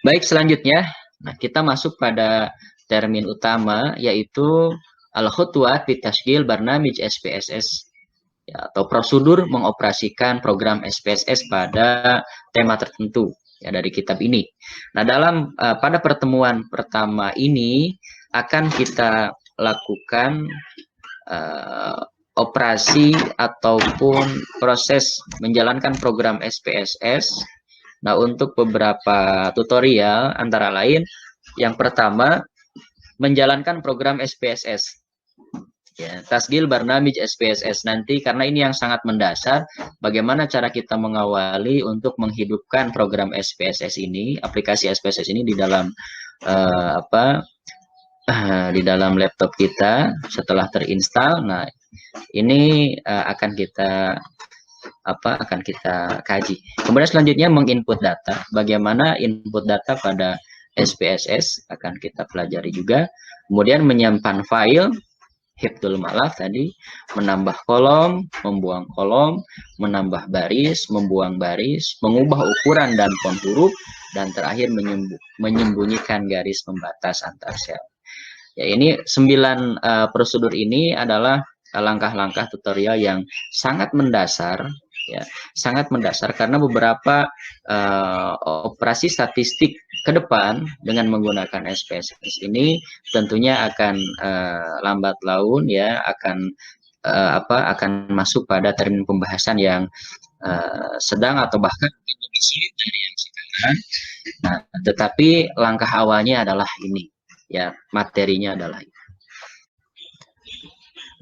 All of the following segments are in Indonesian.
Baik, selanjutnya, nah kita masuk pada termin utama yaitu al-khutwat fi tasjil barnamij SPSS ya, atau prosedur mengoperasikan program SPSS pada tema tertentu ya dari kitab ini. Nah, dalam pada pertemuan pertama ini akan kita lakukan uh, operasi ataupun proses menjalankan program SPSS. Nah, untuk beberapa tutorial antara lain yang pertama menjalankan program SPSS. Ya, tasgil barnamij SPSS nanti karena ini yang sangat mendasar bagaimana cara kita mengawali untuk menghidupkan program SPSS ini, aplikasi SPSS ini di dalam di dalam laptop kita setelah terinstall. Nah, ini akan kita kaji. Kemudian selanjutnya menginput data. Bagaimana input data pada SPSS akan kita pelajari juga. Kemudian menyimpan file, hifdzul malaf tadi, menambah kolom, membuang kolom, menambah baris, membuang baris, mengubah ukuran dan font huruf, dan terakhir menyembunyikan garis pembatas antar sel. Ya, ini 9 prosedur ini adalah langkah-langkah tutorial yang sangat mendasar ya, sangat mendasar karena beberapa operasi statistik ke depan dengan menggunakan SPSS ini tentunya akan lambat laun ya akan masuk pada termin pembahasan yang sedang atau bahkan lebih sulit dari yang sekarang. Nah, tetapi langkah awalnya adalah ini ya, materinya adalah ini.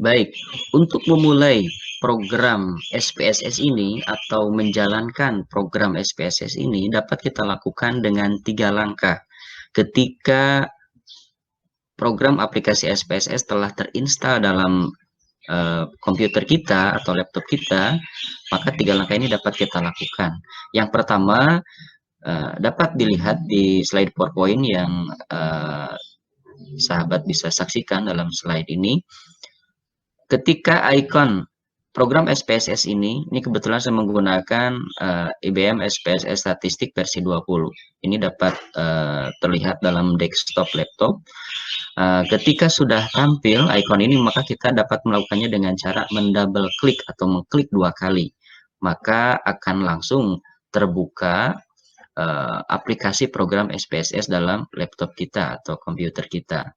Baik, untuk memulai program SPSS ini atau menjalankan program SPSS ini dapat kita lakukan dengan 3 langkah. Ketika program aplikasi SPSS telah terinstall dalam komputer kita atau laptop kita, maka 3 langkah ini dapat kita lakukan. Yang pertama, dapat dilihat di slide PowerPoint yang sahabat bisa saksikan dalam slide ini. Ketika ikon program SPSS ini kebetulan saya menggunakan IBM SPSS Statistik versi 20. Ini dapat terlihat dalam desktop laptop. Ketika sudah tampil ikon ini, maka kita dapat melakukannya dengan cara mendouble klik atau mengklik 2 kali. Maka akan langsung terbuka aplikasi program SPSS dalam laptop kita atau komputer kita.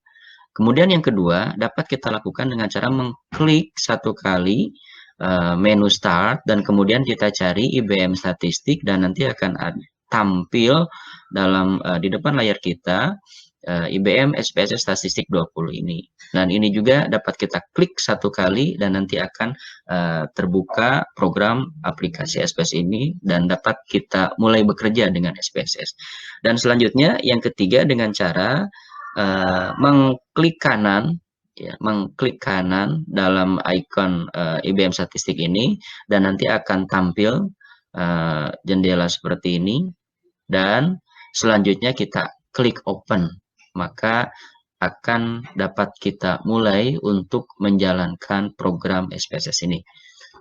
Kemudian yang kedua, dapat kita lakukan dengan cara mengklik 1 kali menu start dan kemudian kita cari IBM Statistik dan nanti akan tampil dalam di depan layar kita IBM SPSS Statistik 20 ini. Dan ini juga dapat kita klik 1 kali dan nanti akan terbuka program aplikasi SPSS ini dan dapat kita mulai bekerja dengan SPSS. Dan selanjutnya yang ketiga dengan cara mengklik kanan dalam ikon IBM Statistik ini dan nanti akan tampil jendela seperti ini dan selanjutnya kita klik open, maka akan dapat kita mulai untuk menjalankan program SPSS ini.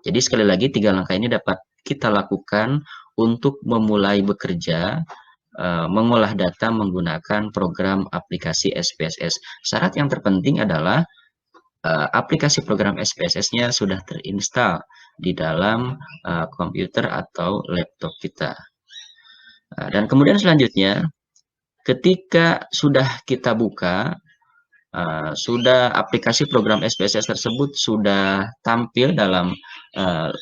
Jadi sekali lagi 3 langkah ini dapat kita lakukan untuk memulai bekerja mengolah data menggunakan program aplikasi SPSS. Syarat yang terpenting adalah aplikasi program SPSS-nya sudah terinstall di dalam komputer atau laptop kita. Dan kemudian selanjutnya, ketika sudah kita buka, sudah aplikasi program SPSS tersebut sudah tampil dalam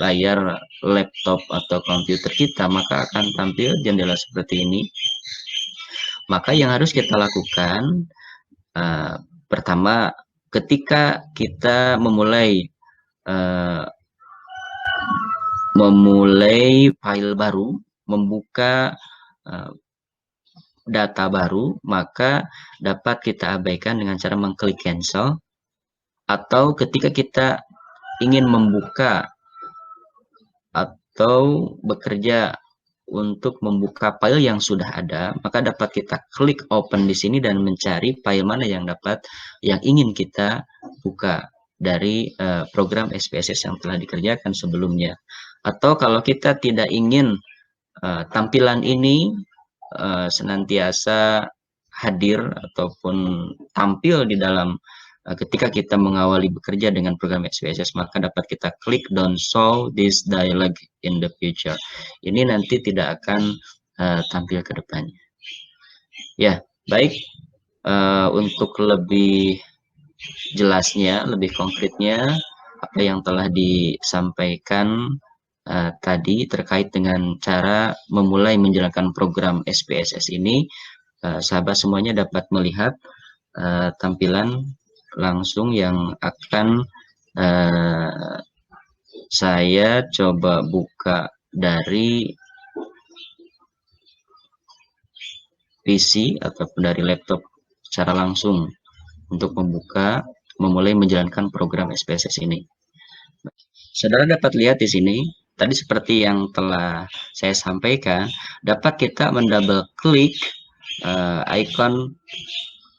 layar laptop atau komputer kita, maka akan tampil jendela seperti ini. Maka yang harus kita lakukan pertama, ketika kita memulai file baru, membuka data baru, maka dapat kita abaikan dengan cara mengklik cancel, atau ketika kita ingin membuka atau bekerja untuk membuka file yang sudah ada, maka dapat kita klik open di sini dan mencari file mana yang ingin kita buka dari program SPSS yang telah dikerjakan sebelumnya. Atau kalau kita tidak ingin tampilan ini senantiasa hadir ataupun tampil di dalam ketika kita mengawali bekerja dengan program SPSS, maka dapat kita klik don't show this dialog in the future. Ini nanti tidak akan tampil ke depannya. Ya, baik. Untuk lebih jelasnya, lebih konkretnya, apa yang telah disampaikan tadi terkait dengan cara memulai menjalankan program SPSS ini, sahabat semuanya dapat melihat tampilan langsung yang akan saya coba buka dari PC ataupun dari laptop secara langsung untuk memulai menjalankan program SPSS ini. Saudara dapat lihat di sini, tadi seperti yang telah saya sampaikan, dapat kita mendouble klik icon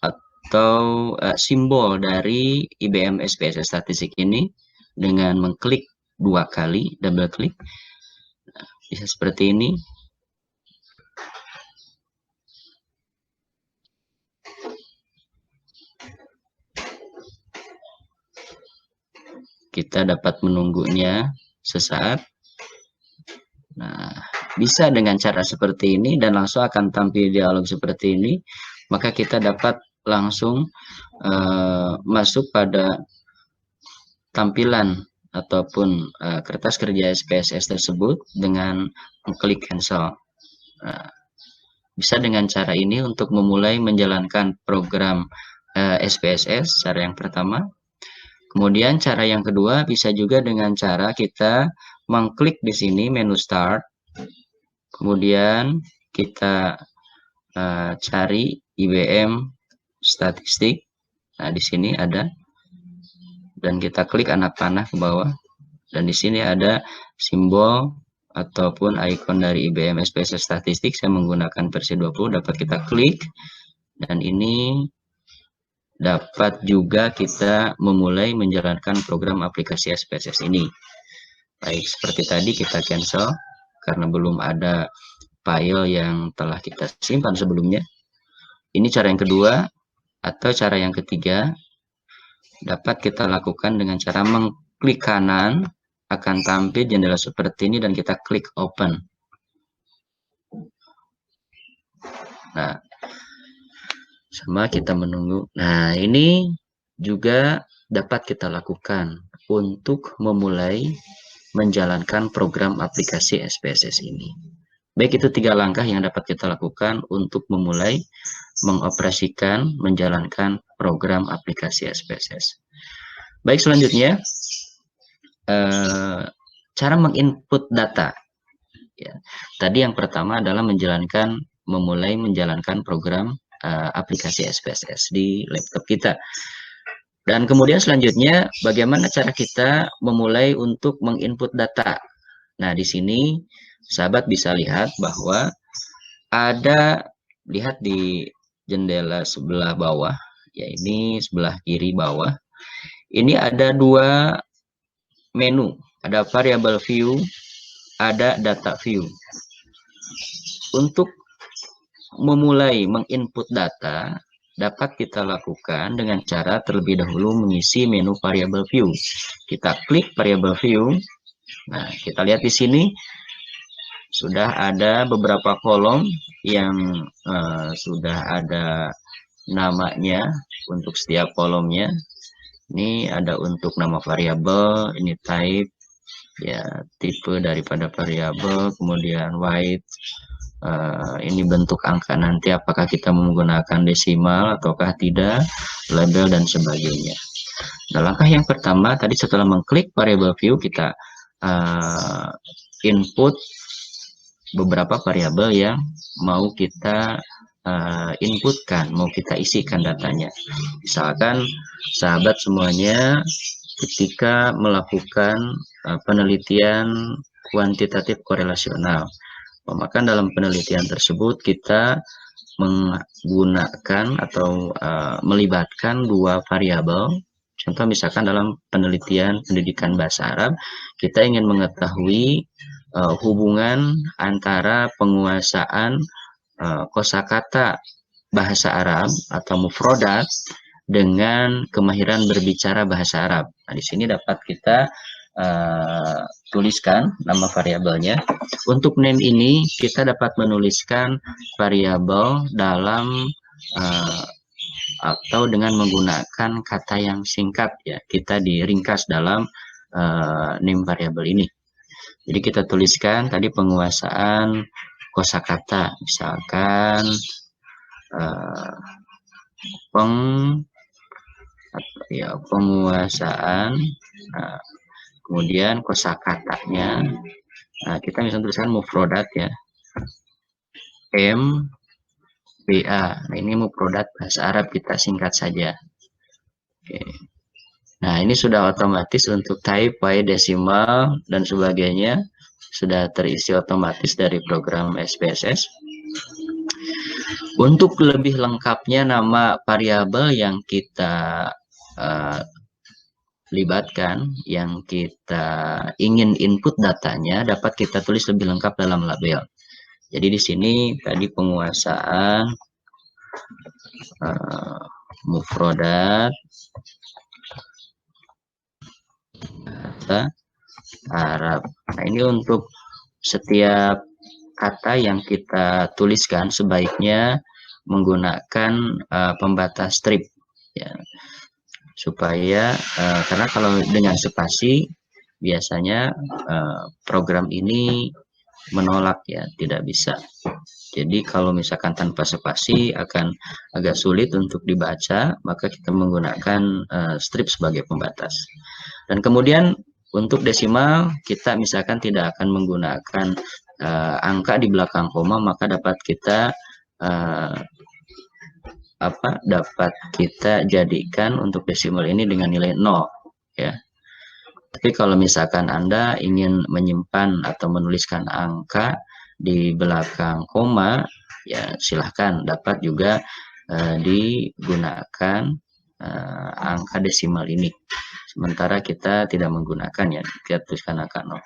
atau simbol dari IBM SPSS Statistik ini dengan mengklik 2 kali, double klik. Bisa seperti ini. Kita dapat menunggunya sesaat. Nah, bisa dengan cara seperti ini dan langsung akan tampil dialog seperti ini, maka kita dapat langsung masuk pada tampilan ataupun kertas kerja SPSS tersebut dengan mengklik cancel. Nah, bisa dengan cara ini untuk memulai menjalankan program SPSS, cara yang pertama. Kemudian cara yang kedua bisa juga dengan cara kita mengklik di sini menu start, kemudian kita cari IBM Statistik. Nah, di sini ada, dan kita klik anak panah ke bawah, dan di sini ada simbol ataupun ikon dari IBM SPSS Statistik. Saya menggunakan versi 20, dapat kita klik, dan ini dapat juga kita memulai menjalankan program aplikasi SPSS ini. Baik, seperti tadi kita cancel karena belum ada file yang telah kita simpan sebelumnya. Ini cara yang kedua, atau cara yang ketiga dapat kita lakukan dengan cara mengklik kanan, akan tampil jendela seperti ini dan kita klik open. Nah, sama kita menunggu. Nah, ini juga dapat kita lakukan untuk memulai menjalankan program aplikasi SPSS ini. Baik, itu 3 langkah yang dapat kita lakukan untuk memulai mengoperasikan, menjalankan program aplikasi SPSS. Baik, selanjutnya cara menginput data. Ya, tadi yang pertama adalah memulai menjalankan program aplikasi SPSS di laptop kita. Dan kemudian selanjutnya bagaimana cara kita memulai untuk menginput data. Nah, di sini sahabat bisa lihat bahwa lihat di jendela sebelah bawah, ya ini sebelah kiri bawah. Ini ada 2 menu, ada variable view, ada data view. Untuk memulai menginput data dapat kita lakukan dengan cara terlebih dahulu mengisi menu variable view. Kita klik variable view. Nah, kita lihat di sini sudah ada beberapa kolom yang sudah ada namanya untuk setiap kolomnya. Ini ada untuk nama variabel, ini type, ya tipe daripada variabel, kemudian weight. Ini bentuk angka nanti apakah kita menggunakan desimal ataukah tidak, label dan sebagainya. Nah, langkah yang pertama tadi setelah mengklik variable view, kita input beberapa variabel yang mau kita inputkan, mau kita isikan datanya. Misalkan sahabat semuanya ketika melakukan penelitian kuantitatif korelasional, maka dalam penelitian tersebut kita menggunakan atau melibatkan 2 variabel. Contoh misalkan dalam penelitian pendidikan bahasa Arab, kita ingin mengetahui hubungan antara penguasaan kosakata bahasa Arab atau mufrodat dengan kemahiran berbicara bahasa Arab. Nah, di sini dapat kita tuliskan nama variabelnya. Untuk name ini kita dapat menuliskan variabel dalam atau dengan menggunakan kata yang singkat, ya. Kita diringkas dalam name variabel ini. Jadi kita tuliskan tadi penguasaan kosakata, misalkan penguasaan, kemudian kosakatanya, kita bisa tuliskan mufrodat, ya, MBA. Nah, ini mufrodat bahasa Arab, kita singkat saja. Oke. Nah, ini sudah otomatis untuk type, Y, desimal, dan sebagainya. Sudah terisi otomatis dari program SPSS. Untuk lebih lengkapnya nama variabel yang kita libatkan, yang kita ingin input datanya, dapat kita tulis lebih lengkap dalam label. Jadi di sini tadi penguasaan mufrodat bahasa Arab. Nah, ini untuk setiap kata yang kita tuliskan sebaiknya menggunakan pembatas strip, ya, supaya karena kalau dengan spasi biasanya program ini menolak, ya, tidak bisa. Jadi kalau misalkan tanpa spasi akan agak sulit untuk dibaca, maka kita menggunakan strip sebagai pembatas. Dan kemudian untuk desimal kita misalkan tidak akan menggunakan angka di belakang koma, maka dapat kita dapat kita jadikan untuk desimal ini dengan nilai 0, ya. Tapi kalau misalkan Anda ingin menyimpan atau menuliskan angka di belakang koma, ya silahkan, dapat juga digunakan angka desimal ini. Sementara kita tidak menggunakan, ya, kita tuliskan angka 0.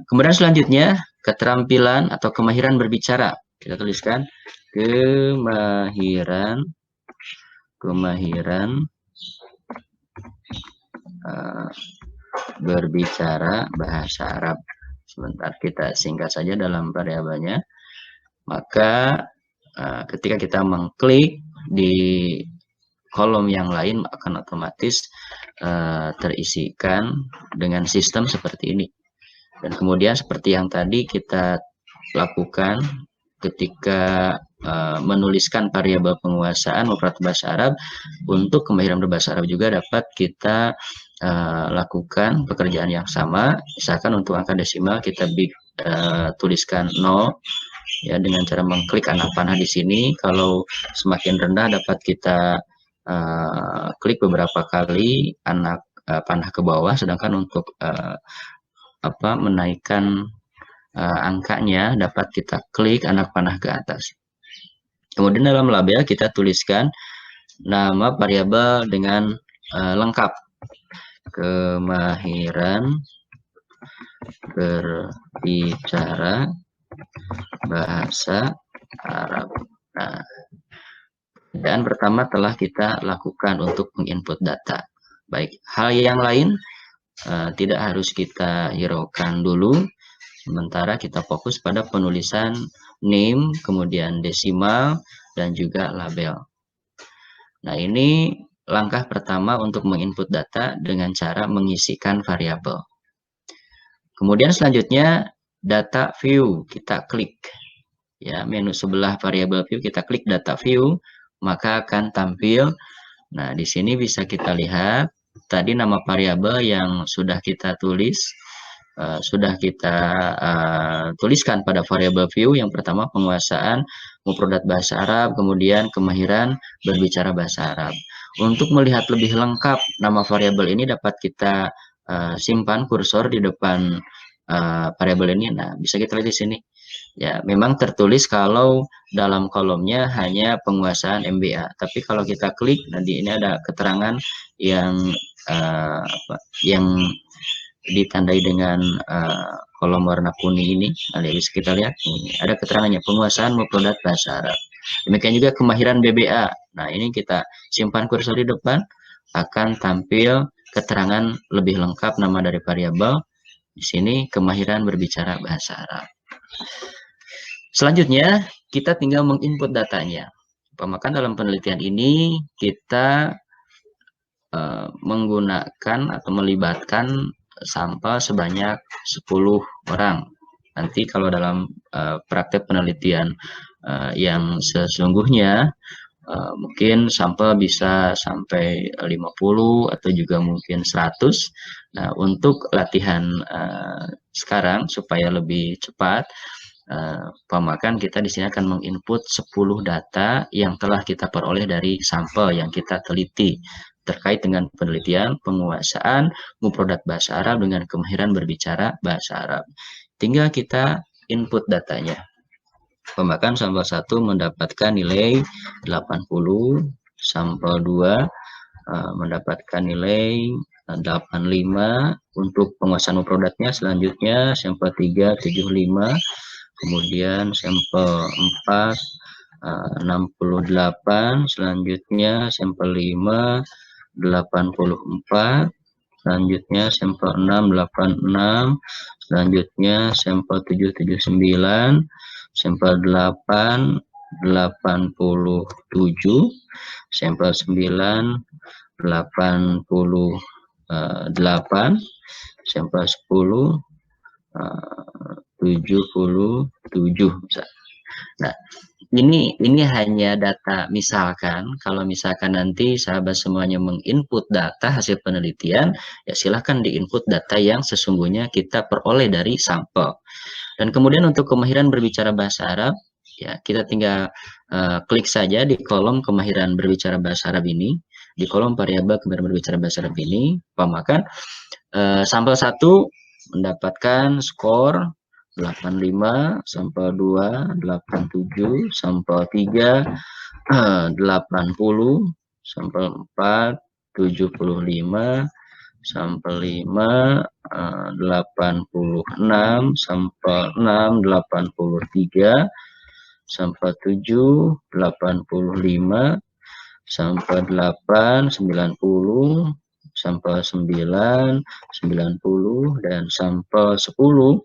Kemudian selanjutnya keterampilan atau kemahiran berbicara. Kita tuliskan kemahiran berbicara bahasa Arab. Sebentar, kita singkat saja dalam variabelnya. Maka ketika kita mengklik di kolom yang lain akan otomatis terisikan dengan sistem seperti ini. Dan kemudian seperti yang tadi kita lakukan ketika menuliskan variabel penguasaan mufrad bahasa Arab, untuk kemahiran berbahasa Arab juga dapat kita lakukan pekerjaan yang sama. Misalkan untuk angka desimal kita tuliskan 0, ya, dengan cara mengklik anak panah di sini. Kalau semakin rendah dapat kita klik beberapa kali anak panah ke bawah, sedangkan untuk menaikkan angkanya dapat kita klik anak panah ke atas. Kemudian dalam label kita tuliskan nama variabel dengan lengkap, kemahiran berbicara bahasa Arab. Nah, pekerjaan pertama telah kita lakukan untuk menginput data. Baik, hal yang lain tidak harus kita hiraukan dulu, sementara kita fokus pada penulisan name, kemudian desimal, dan juga label. Nah, ini langkah pertama untuk menginput data dengan cara mengisikan variabel. Kemudian selanjutnya data view, kita klik, ya, menu sebelah variabel view, kita klik data view, maka akan tampil. Nah, di sini bisa kita lihat tadi nama variabel yang sudah kita tulis, sudah kita tuliskan pada variabel view. Yang pertama penguasaan mufradat bahasa Arab, kemudian kemahiran berbicara bahasa Arab. Untuk melihat lebih lengkap nama variabel ini dapat kita simpan kursor di depan variabel ini. Nah, bisa kita lihat di sini. Ya, memang tertulis kalau dalam kolomnya hanya penguasaan MBA, tapi kalau kita klik nanti ini ada keterangan yang ditandai dengan kolom warna kuning ini. Nah, bisa kita lihat ini ada keterangannya penguasaan mufradat bahasa Arab. Demikian juga kemahiran BBA. Nah, ini kita simpan kursor di depan, akan tampil keterangan lebih lengkap nama dari variabel. Di sini kemahiran berbicara bahasa Arab. Selanjutnya kita tinggal menginput datanya. Pemakan dalam penelitian ini kita menggunakan atau melibatkan sampel sebanyak 10 orang. Nanti kalau dalam praktek penelitian yang sesungguhnya mungkin sampel bisa sampai 50 atau juga mungkin 100. Nah, untuk latihan sekarang supaya lebih cepat, pemakan kita di sini akan menginput 10 data yang telah kita peroleh dari sampel yang kita teliti terkait dengan penelitian penguasaan mufradat bahasa Arab dengan kemahiran berbicara bahasa Arab. Tinggal kita input datanya. Pemakan sampel 1 mendapatkan nilai 80, sampel 2 mendapatkan nilai 85 untuk penguasaan mufradatnya. Selanjutnya sampel 3 75, kemudian sampel 4 68, selanjutnya sampel 5 84, selanjutnya sampel 6 86, selanjutnya sampel 7 79, sampel 8 87, sampel 9 88, sampel 10 77. Nah, ini hanya data misalkan. Kalau misalkan nanti sahabat semuanya menginput data hasil penelitian, ya silahkan diinput data yang sesungguhnya kita peroleh dari sampel. Dan kemudian untuk kemahiran berbicara bahasa Arab, ya kita tinggal klik saja di kolom kemahiran berbicara bahasa Arab ini, di kolom variabel kemahiran berbicara bahasa Arab ini, pemakan sampel 1 mendapatkan skor 85, sampel 2 87, sampel 3 80, sampel 4 75, sampel 5 86, sampel 6 83, sampel 7 85, sampel 8 90, sampel 9 90, dan sampel 10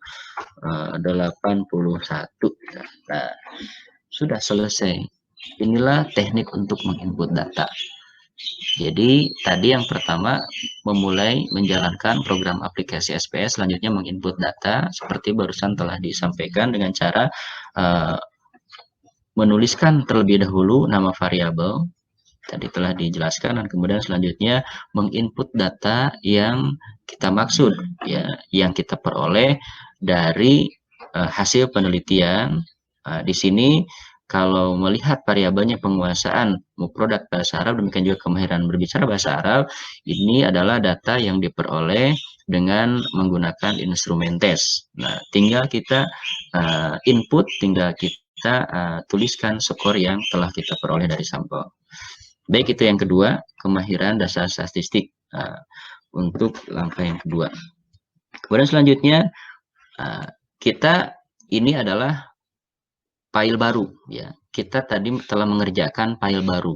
81. Nah, sudah selesai. Inilah teknik untuk menginput data. Jadi tadi yang pertama memulai menjalankan program aplikasi SPS, selanjutnya menginput data seperti barusan telah disampaikan dengan cara menuliskan terlebih dahulu nama variabel, tadi telah dijelaskan, dan kemudian selanjutnya menginput data yang kita maksud, ya, yang kita peroleh dari hasil penelitian. Di sini kalau melihat variabelnya penguasaan mufradat bahasa Arab, demikian juga kemahiran berbicara bahasa Arab, ini adalah data yang diperoleh dengan menggunakan instrumen tes. Nah, tinggal kita input, tinggal kita tuliskan skor yang telah kita peroleh dari sampel. Baik, itu yang kedua, kemahiran dasar statistik untuk langkah yang kedua. Kemudian selanjutnya kita ini adalah file baru, ya. Kita tadi telah mengerjakan file baru.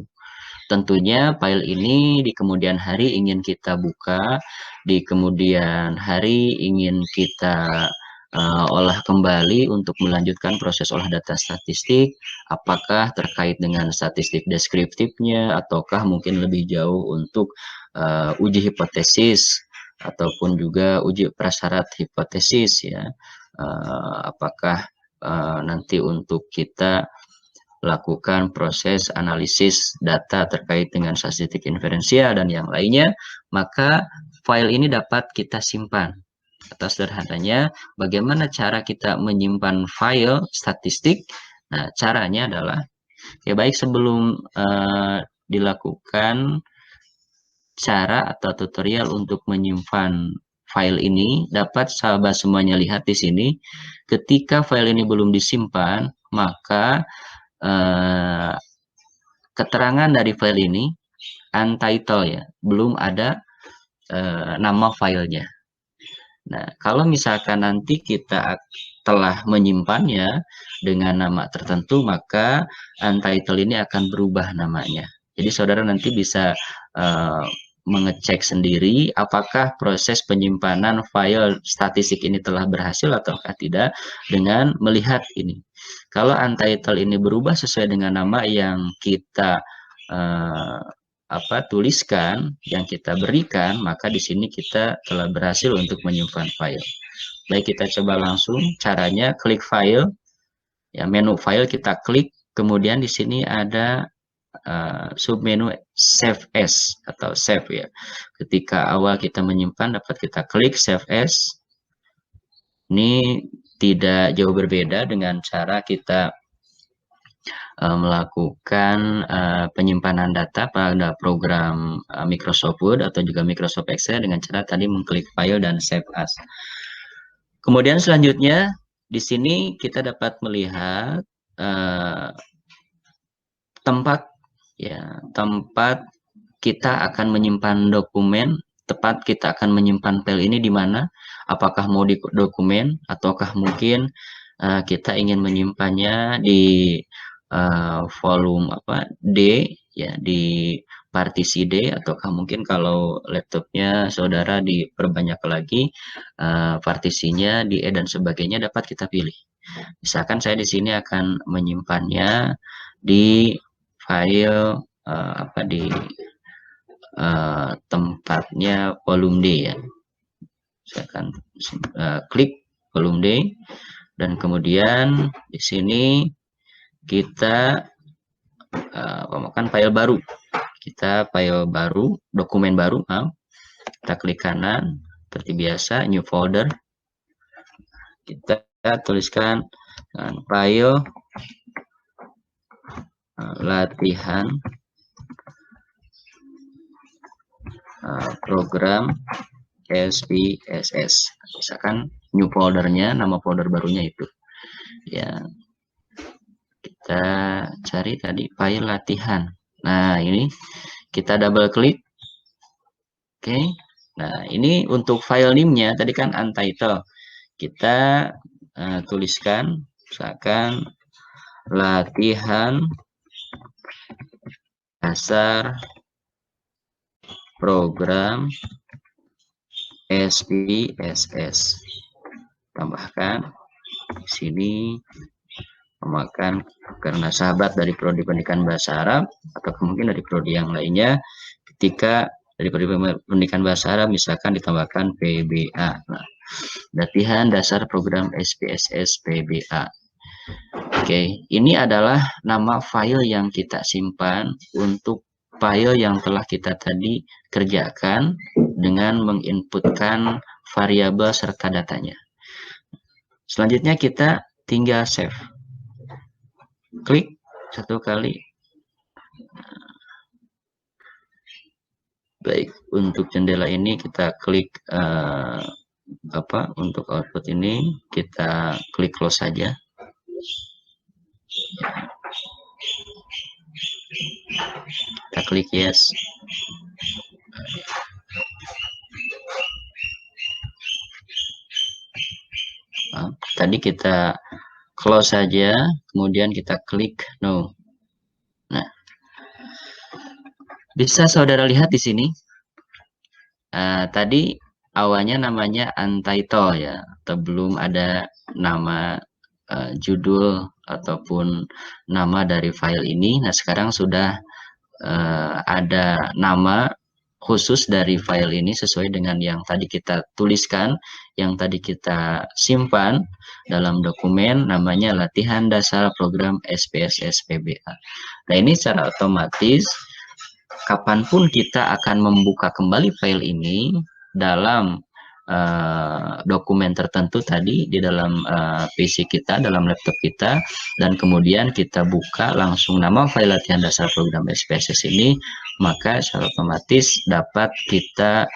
Tentunya file ini di kemudian hari ingin kita buka, di kemudian hari ingin kita olah kembali untuk melanjutkan proses olah data statistik, apakah terkait dengan statistik deskriptifnya, ataukah mungkin lebih jauh untuk uji hipotesis, ataupun juga uji prasyarat hipotesis, ya. Apakah nanti untuk kita lakukan proses analisis data terkait dengan statistik inferensial dan yang lainnya, maka file ini dapat kita simpan. Atas sederhananya, bagaimana cara kita menyimpan file statistik? Nah, caranya adalah, ya baik sebelum dilakukan cara atau tutorial untuk menyimpan file ini, dapat sahabat semuanya lihat di sini. Ketika file ini belum disimpan, maka keterangan dari file ini untitled, ya, belum ada nama filenya. Nah, kalau misalkan nanti kita telah menyimpannya dengan nama tertentu, maka untitled ini akan berubah namanya. Jadi saudara nanti bisa mengecek sendiri apakah proses penyimpanan file statistik ini telah berhasil ataukah tidak dengan melihat ini. Kalau untitled ini berubah sesuai dengan nama yang kita tuliskan, yang kita berikan, maka di sini kita telah berhasil untuk menyimpan file. Baik, kita coba langsung caranya. Klik file, ya, menu file kita klik, kemudian di sini ada submenu save as atau save, ya. Ketika awal kita menyimpan dapat kita klik save as. Ini tidak jauh berbeda dengan cara kita melakukan penyimpanan data pada program Microsoft Word atau juga Microsoft Excel dengan cara tadi mengklik file dan save as. Kemudian selanjutnya di sini kita dapat melihat tempat kita akan menyimpan dokumen, tepat kita akan menyimpan file ini di mana, apakah mau di dokumen ataukah mungkin kita ingin menyimpannya di volume D, ya, di partisi D, ataukah mungkin kalau laptopnya saudara diperbanyak lagi partisinya di E dan sebagainya, dapat kita pilih. Misalkan saya di sini akan menyimpannya di file di tempatnya volume D, ya. Saya akan klik volume D dan kemudian di sini kita memakan file baru. Kita file baru, dokumen baru, kita klik kanan seperti biasa, new folder. Kita tuliskan file latihan program SPSS. Misalkan new foldernya, nama folder barunya itu, ya. Kita cari tadi file latihan. Nah, ini kita double klik. Oke. Nah, ini untuk file name-nya tadi kan untitled. Kita tuliskan misalkan latihan dasar program SPSS. Tambahkan di sini memakan karena sahabat dari prodi pendidikan bahasa Arab atau mungkin dari prodi yang lainnya. Ketika dari prodi pendidikan bahasa Arab misalkan ditambahkan PBA. Nah, latihan dasar program SPSS PBA. Oke, ini adalah nama file yang kita simpan untuk file yang telah kita tadi kerjakan dengan menginputkan variabel serta datanya. Selanjutnya kita tinggal save. Klik satu kali. Baik, untuk jendela ini kita klik untuk output ini kita klik close saja. Kita klik yes. Tadi kita close saja, kemudian kita klik no. Nah, bisa saudara lihat di sini. Tadi awalnya namanya untitled, ya, atau belum ada nama judul ataupun nama dari file ini. Nah, sekarang sudah ada nama khusus dari file ini sesuai dengan yang tadi kita tuliskan, yang tadi kita simpan dalam dokumen, namanya latihan dasar program SPSS PBA. Nah, ini secara otomatis kapanpun kita akan membuka kembali file ini dalam dokumen tertentu tadi di dalam PC kita, dalam laptop kita, dan kemudian kita buka langsung nama file latihan dasar program SPSS ini, maka secara otomatis dapat kita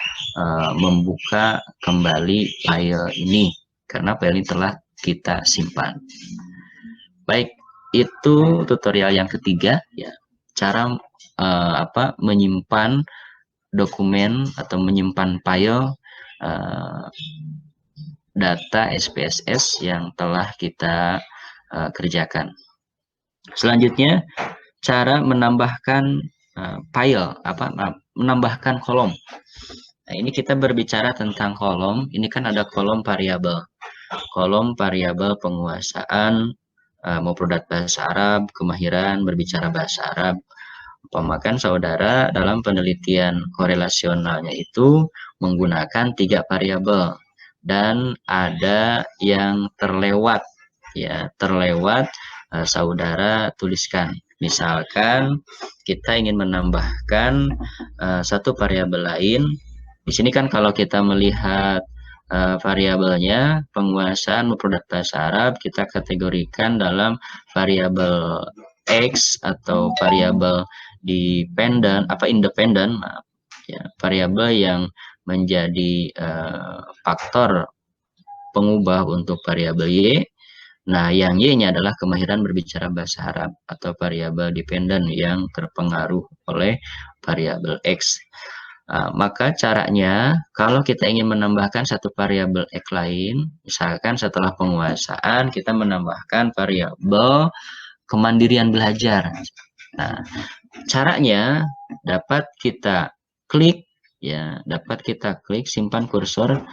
membuka kembali file ini karena file ini telah kita simpan. Baik, itu tutorial yang ketiga, ya, cara menyimpan dokumen atau menyimpan file data SPSS yang telah kita kerjakan. Selanjutnya, cara menambahkan file, menambahkan kolom. Nah, ini kita berbicara tentang kolom. Ini kan ada kolom variabel. Kolom variabel penguasaan, mau produk bahasa Arab, kemahiran berbicara bahasa Arab. Umpamakan saudara dalam penelitian korelasionalnya itu menggunakan 3 variabel dan ada yang terlewat, ya terlewat, saudara tuliskan. Misalkan kita ingin menambahkan satu variabel lain. Di sini kan kalau kita melihat variabelnya penguasaan produk bahasa Arab, kita kategorikan dalam variabel X atau variabel independen, maaf, ya, variabel yang menjadi faktor pengubah untuk variabel Y. Nah, yang Y-nya adalah kemahiran berbicara bahasa Arab atau variabel dependen yang terpengaruh oleh variabel X. Maka caranya, kalau kita ingin menambahkan satu variabel X lain, misalkan setelah penguasaan kita menambahkan variabel kemandirian belajar. Nah, caranya dapat kita klik, ya, dapat kita klik, simpan kursor.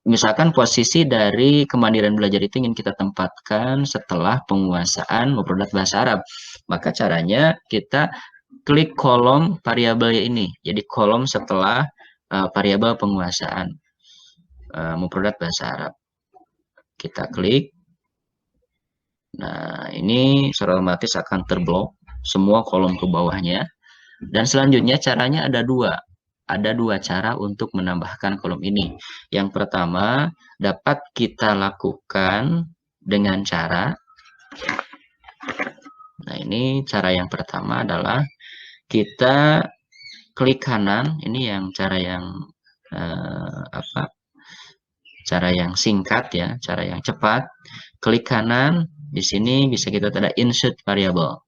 Misalkan posisi dari kemandirian belajar itu ingin kita tempatkan setelah penguasaan mufradat bahasa Arab. Maka caranya kita klik kolom variabel ini. Jadi kolom setelah variabel penguasaan mufradat bahasa Arab. Kita klik. Nah, ini secara otomatis akan terblok semua kolom ke bawahnya. Dan selanjutnya caranya ada dua. Ada dua cara untuk menambahkan kolom ini. Yang pertama, dapat kita lakukan dengan cara, nah ini cara yang pertama adalah kita klik kanan, ini yang cara yang cara yang singkat ya, cara yang cepat. Klik kanan, di sini bisa kita tanda insert variable.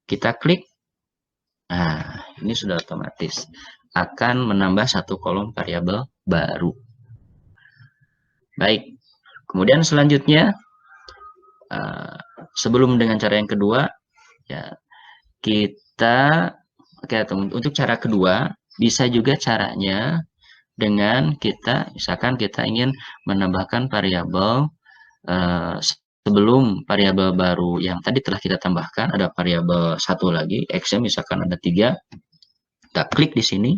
Kita klik, nah ini sudah otomatis akan menambah satu kolom variabel baru. Baik, kemudian selanjutnya sebelum dengan cara yang kedua, ya kita untuk cara kedua bisa juga caranya dengan kita, misalkan kita ingin menambahkan variabel sebelum variabel baru yang tadi telah kita tambahkan, ada variabel satu lagi, X-nya misalkan ada 3, kita klik di sini.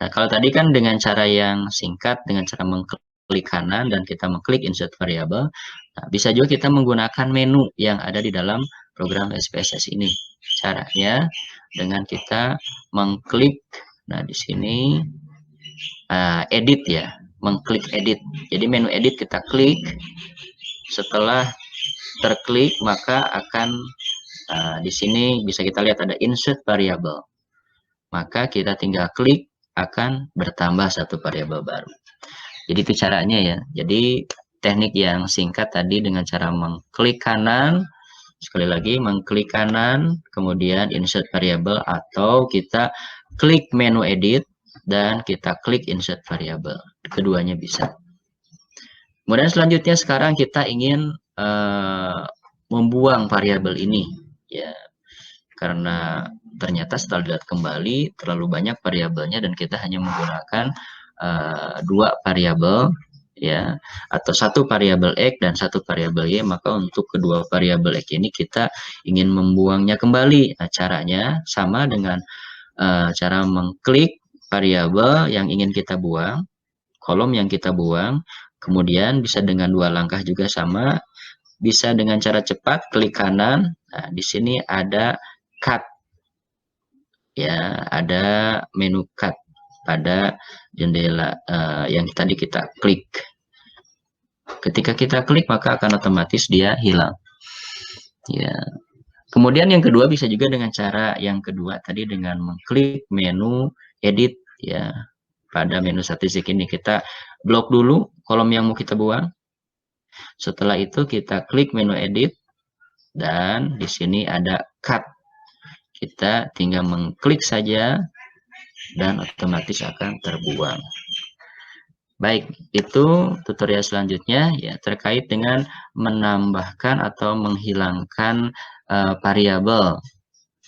Nah, kalau tadi kan dengan cara yang singkat, dengan cara mengklik kanan dan kita mengklik insert variable, nah, bisa juga kita menggunakan menu yang ada di dalam program SPSS ini. Caranya dengan kita mengklik, nah di sini edit ya, mengklik edit. Jadi menu edit kita klik, setelah terklik maka akan di sini bisa kita lihat ada insert variable. Maka kita tinggal klik, akan bertambah satu variabel baru. Jadi itu caranya ya. Jadi teknik yang singkat tadi dengan cara mengklik kanan, sekali lagi mengklik kanan, kemudian insert variable, atau kita klik menu edit dan kita klik insert variable. Keduanya bisa. Kemudian selanjutnya sekarang kita ingin membuang variabel ini ya. Karena ternyata setelah dilihat kembali terlalu banyak variabelnya dan kita hanya menggunakan 2 variabel ya, atau satu variabel X dan satu variabel Y, maka untuk kedua variabel X ini kita ingin membuangnya kembali. Nah, caranya sama dengan cara mengklik variabel yang ingin kita buang, kolom yang kita buang, kemudian bisa dengan 2 langkah juga sama, bisa dengan cara cepat klik kanan. Nah, di sini ada cut ya, ada menu cut pada jendela yang tadi kita klik. Ketika kita klik maka akan otomatis dia hilang ya. Kemudian yang kedua bisa juga dengan cara yang kedua tadi, dengan mengklik menu edit ya. Pada menu statistik ini kita blok dulu kolom yang mau kita buang. Setelah itu kita klik menu edit dan di sini ada cut. Kita tinggal mengklik saja dan otomatis akan terbuang. Baik, itu tutorial selanjutnya ya terkait dengan menambahkan atau menghilangkan variabel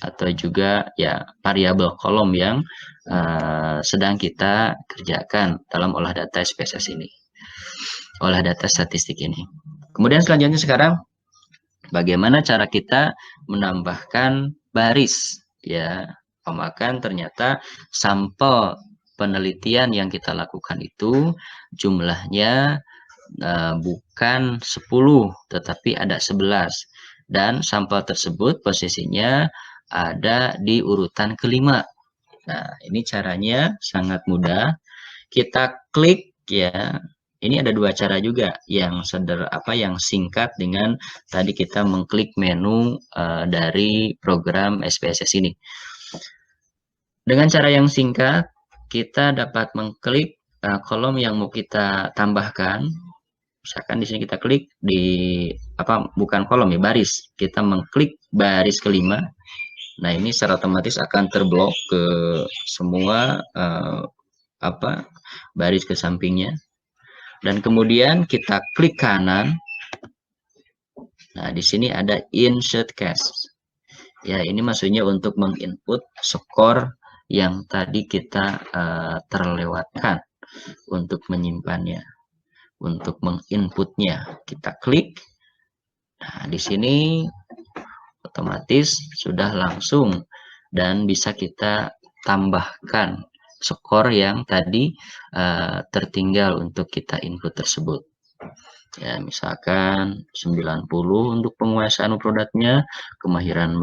atau juga ya variabel kolom yang sedang kita kerjakan dalam olah data SPSS ini, olah data statistik ini. Kemudian selanjutnya sekarang bagaimana cara kita menambahkan baris ya. Pemakan ternyata sampel penelitian yang kita lakukan itu jumlahnya bukan 10 tetapi ada 11 dan sampel tersebut posisinya ada di urutan kelima. Nah, ini caranya sangat mudah. Kita klik ya. Ini ada dua cara juga yang yang singkat dengan tadi kita mengklik menu dari program SPSS ini. Dengan cara yang singkat, kita dapat mengklik kolom yang mau kita tambahkan. Misalkan di sini kita klik di bukan kolom ya, baris. Kita mengklik baris kelima. Nah, ini secara otomatis akan terblok ke semua baris ke sampingnya. Dan kemudian kita klik kanan. Nah, di sini ada insert cache. Ya, ini maksudnya untuk menginput skor yang tadi kita terlewatkan untuk menyimpannya, untuk menginputnya. Kita klik. Nah, di sini otomatis sudah langsung dan bisa kita tambahkan skor yang tadi tertinggal untuk kita input tersebut. Ya, misalkan 90 untuk penguasaan produknya, kemahiran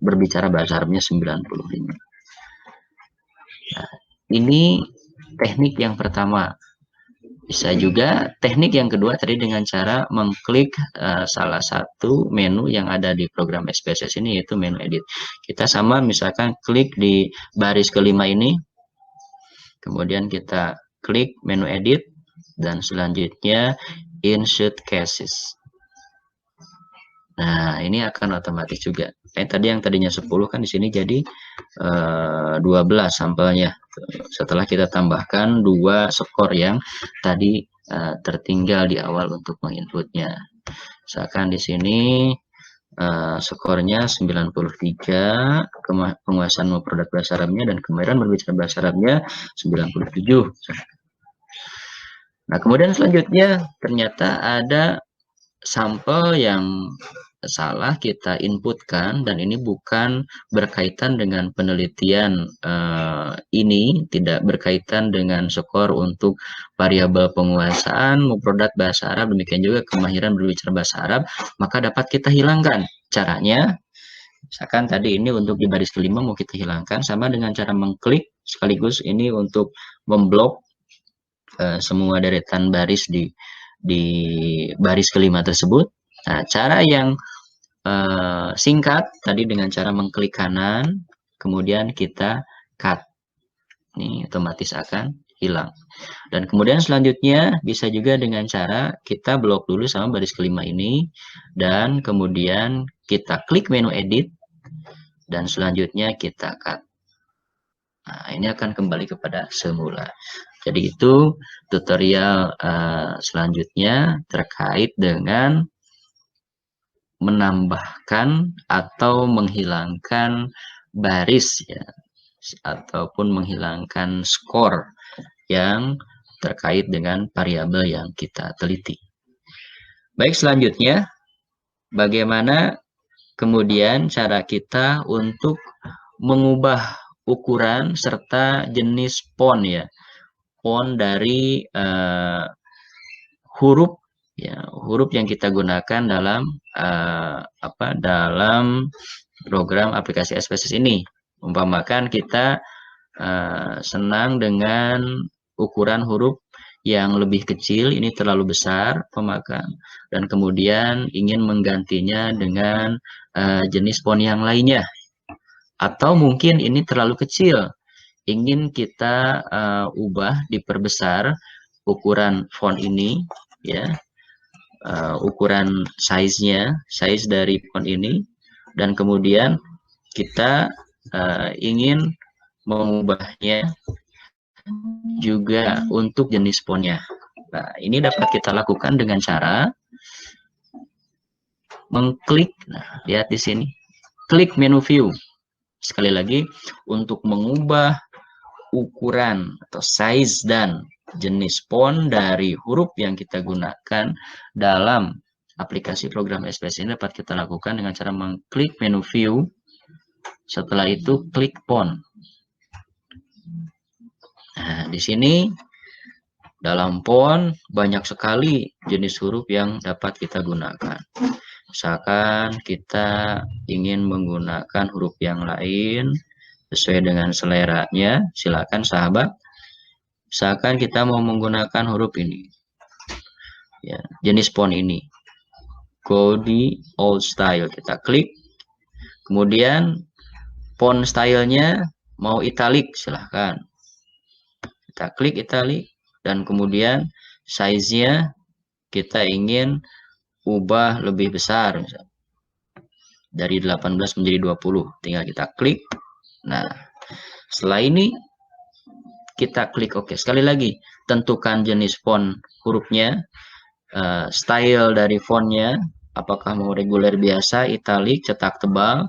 berbicara bahasa Arabnya 95. Nah, ini teknik yang pertama. Bisa juga teknik yang kedua tadi dengan cara mengklik salah satu menu yang ada di program SPSS ini, yaitu menu edit. Kita sama misalkan klik di baris kelima ini, kemudian kita klik menu edit, dan selanjutnya insert caches. Nah, ini akan otomatis juga. Tadi yang tadinya 10 kan di sini jadi 12 sampelnya. Setelah kita tambahkan 2 skor yang tadi tertinggal di awal untuk menginputnya. Misalkan di sini skornya 93, penguasaan produk bahasa Arabnya dan kemahiran berbicara bahasa Arabnya 97. Nah, kemudian selanjutnya ternyata ada sampel yang salah kita inputkan dan ini bukan berkaitan dengan penelitian ini, tidak berkaitan dengan skor untuk variabel penguasaan produk bahasa Arab, demikian juga kemahiran berbicara bahasa Arab, maka dapat kita hilangkan. Caranya, misalkan tadi ini untuk di baris kelima mau kita hilangkan, sama dengan cara mengklik sekaligus ini untuk memblok semua deretan baris di baris kelima tersebut. Nah, cara yang singkat tadi dengan cara mengklik kanan, kemudian kita cut. Ini otomatis akan hilang. Dan kemudian selanjutnya bisa juga dengan cara kita blok dulu sama baris kelima ini, dan kemudian kita klik menu edit, dan selanjutnya kita cut. Nah, ini akan kembali kepada semula. Jadi itu tutorial selanjutnya terkait dengan menambahkan atau menghilangkan baris ya, ataupun menghilangkan skor yang terkait dengan variabel yang kita teliti. Baik, selanjutnya bagaimana kemudian cara kita untuk mengubah ukuran serta jenis font ya, font dari huruf ya, huruf yang kita gunakan dalam dalam program aplikasi SPSS ini. Umpamakan kita senang dengan ukuran huruf yang lebih kecil, ini terlalu besar pemakan, dan kemudian ingin menggantinya dengan jenis font yang lainnya, atau mungkin ini terlalu kecil, ingin kita ubah diperbesar ukuran font ini ya, ukuran size dari font ini, dan kemudian kita ingin mengubahnya juga untuk jenis fontnya. Nah, ini dapat kita lakukan dengan cara mengklik. Nah, lihat di sini, klik menu view. Sekali lagi, untuk mengubah ukuran atau size dan jenis font dari huruf yang kita gunakan dalam aplikasi program SPS ini dapat kita lakukan dengan cara mengklik menu view. Setelah itu klik font. Nah, di sini dalam font banyak sekali jenis huruf yang dapat kita gunakan. Misalkan kita ingin menggunakan huruf yang lain sesuai dengan seleranya, silakan sahabat. Misalkan kita mau menggunakan huruf ini, ya, jenis font ini, go di old style, kita klik. Kemudian font stylenya mau italic, silahkan kita klik italic. Dan kemudian size-nya kita ingin ubah lebih besar, misalnya dari 18 menjadi 20, tinggal kita klik. Nah, setelah ini kita klik OK. Sekali lagi, tentukan jenis font hurufnya, style dari fontnya, apakah mau reguler biasa, italic, cetak tebal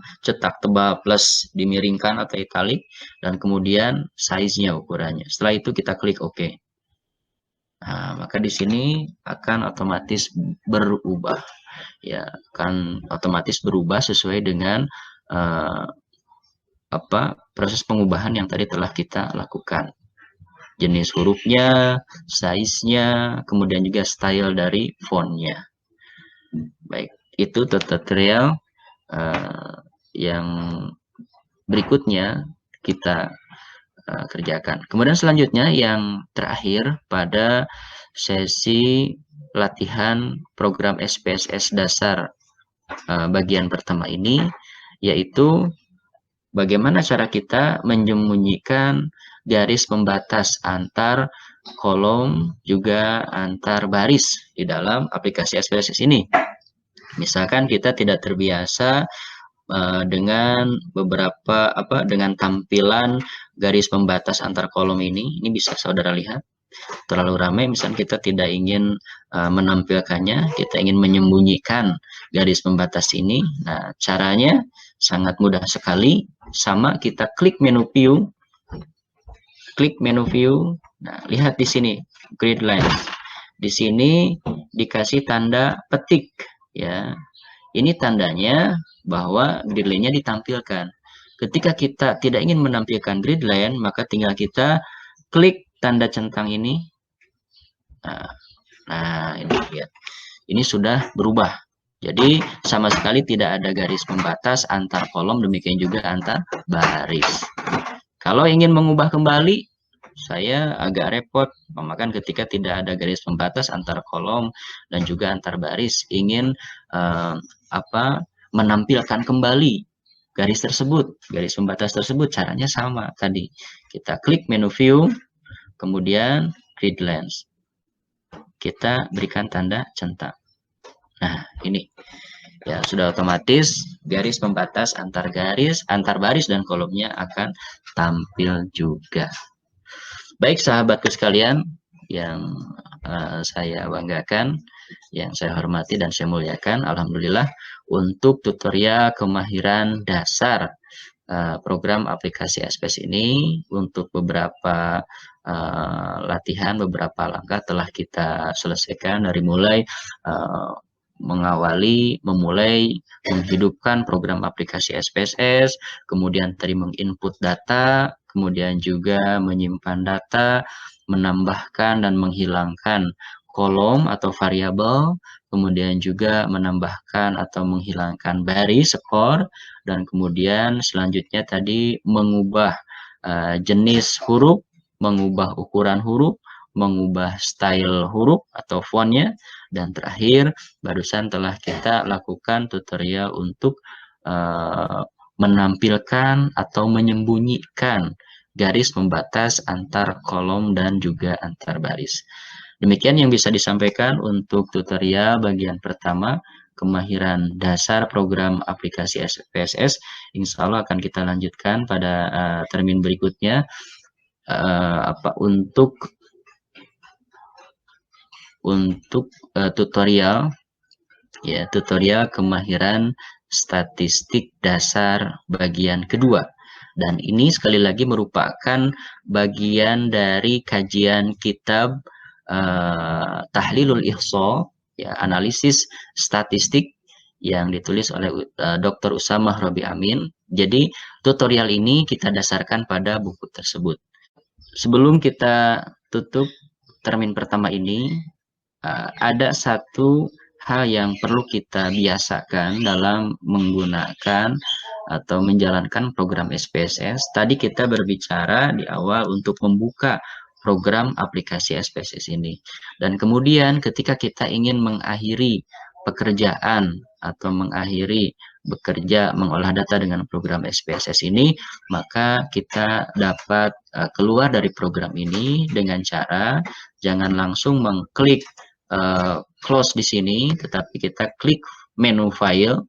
plus dimiringkan atau italic, dan kemudian size-nya, ukurannya. Setelah itu kita klik OK. Nah, maka di sini akan otomatis berubah, ya, akan otomatis berubah sesuai dengan proses pengubahan yang tadi telah kita lakukan. Jenis hurufnya, size-nya, kemudian juga style dari fontnya. Baik, itu tutorial yang berikutnya kita kerjakan. Kemudian selanjutnya yang terakhir pada sesi latihan program SPSS dasar bagian pertama ini, yaitu bagaimana cara kita menyembunyikan garis pembatas antar kolom juga antar baris di dalam aplikasi SPSS ini. Misalkan kita tidak terbiasa dengan dengan tampilan garis pembatas antar kolom ini bisa saudara lihat terlalu ramai, misalnya kita tidak ingin menampilkannya, kita ingin menyembunyikan garis pembatas ini. Nah, caranya sangat mudah sekali, sama kita klik menu view. Nah, lihat di sini grid lines. Di sini dikasih tanda petik, ya. Ini tandanya bahwa grid line-nya ditampilkan. Ketika kita tidak ingin menampilkan grid line, maka tinggal kita klik tanda centang ini. Nah, ini lihat. Ini sudah berubah. Jadi sama sekali tidak ada garis pembatas antar kolom, demikian juga antar baris. Kalau ingin mengubah kembali, saya agak repot, maka ketika tidak ada garis pembatas antar kolom dan juga antar baris, ingin menampilkan kembali garis tersebut, garis pembatas tersebut, caranya sama tadi. Kita klik menu view, kemudian grid lines. Kita berikan tanda centang. Nah, ini ya sudah otomatis garis pembatas antar baris dan kolomnya akan tampil juga. Baik sahabatku sekalian yang saya banggakan, yang saya hormati dan saya muliakan, alhamdulillah untuk tutorial kemahiran dasar program aplikasi SPS ini, untuk beberapa latihan, beberapa langkah telah kita selesaikan, dari mulai memulai menghidupkan program aplikasi SPSS, kemudian tadi menginput data, kemudian juga menyimpan data, menambahkan dan menghilangkan kolom atau variabel, kemudian juga menambahkan atau menghilangkan baris skor, dan kemudian selanjutnya tadi mengubah jenis huruf, mengubah ukuran huruf, mengubah style huruf atau fontnya, dan terakhir barusan telah kita lakukan tutorial untuk menampilkan atau menyembunyikan garis pembatas antar kolom dan juga antar baris. Demikian yang bisa disampaikan untuk tutorial bagian pertama, kemahiran dasar program aplikasi SPSS. Insya Allah akan kita lanjutkan pada termin berikutnya. tutorial, ya, tutorial kemahiran statistik dasar bagian kedua. Dan ini sekali lagi merupakan bagian dari kajian kitab Tahlilul Ihsa, ya, analisis statistik yang ditulis oleh Dr. Usamah Robi Amin. Jadi tutorial ini kita dasarkan pada buku tersebut. Sebelum kita tutup termin pertama ini, ada satu hal yang perlu kita biasakan dalam menggunakan atau menjalankan program SPSS. Tadi kita berbicara di awal untuk membuka program aplikasi SPSS ini. Dan kemudian ketika kita ingin mengakhiri pekerjaan atau mengakhiri bekerja mengolah data dengan program SPSS ini, maka kita dapat keluar dari program ini dengan cara jangan langsung mengklik close di sini, tetapi kita klik menu file.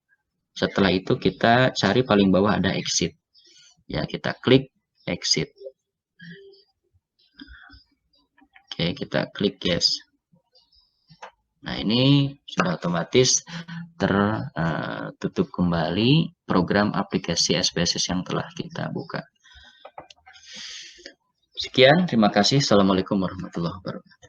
Setelah itu kita cari paling bawah ada exit. Ya, kita klik exit. Oke, kita klik yes. Nah, ini sudah otomatis tertutup kembali program aplikasi SPSS yang telah kita buka. Sekian, terima kasih. Assalamualaikum warahmatullahi wabarakatuh.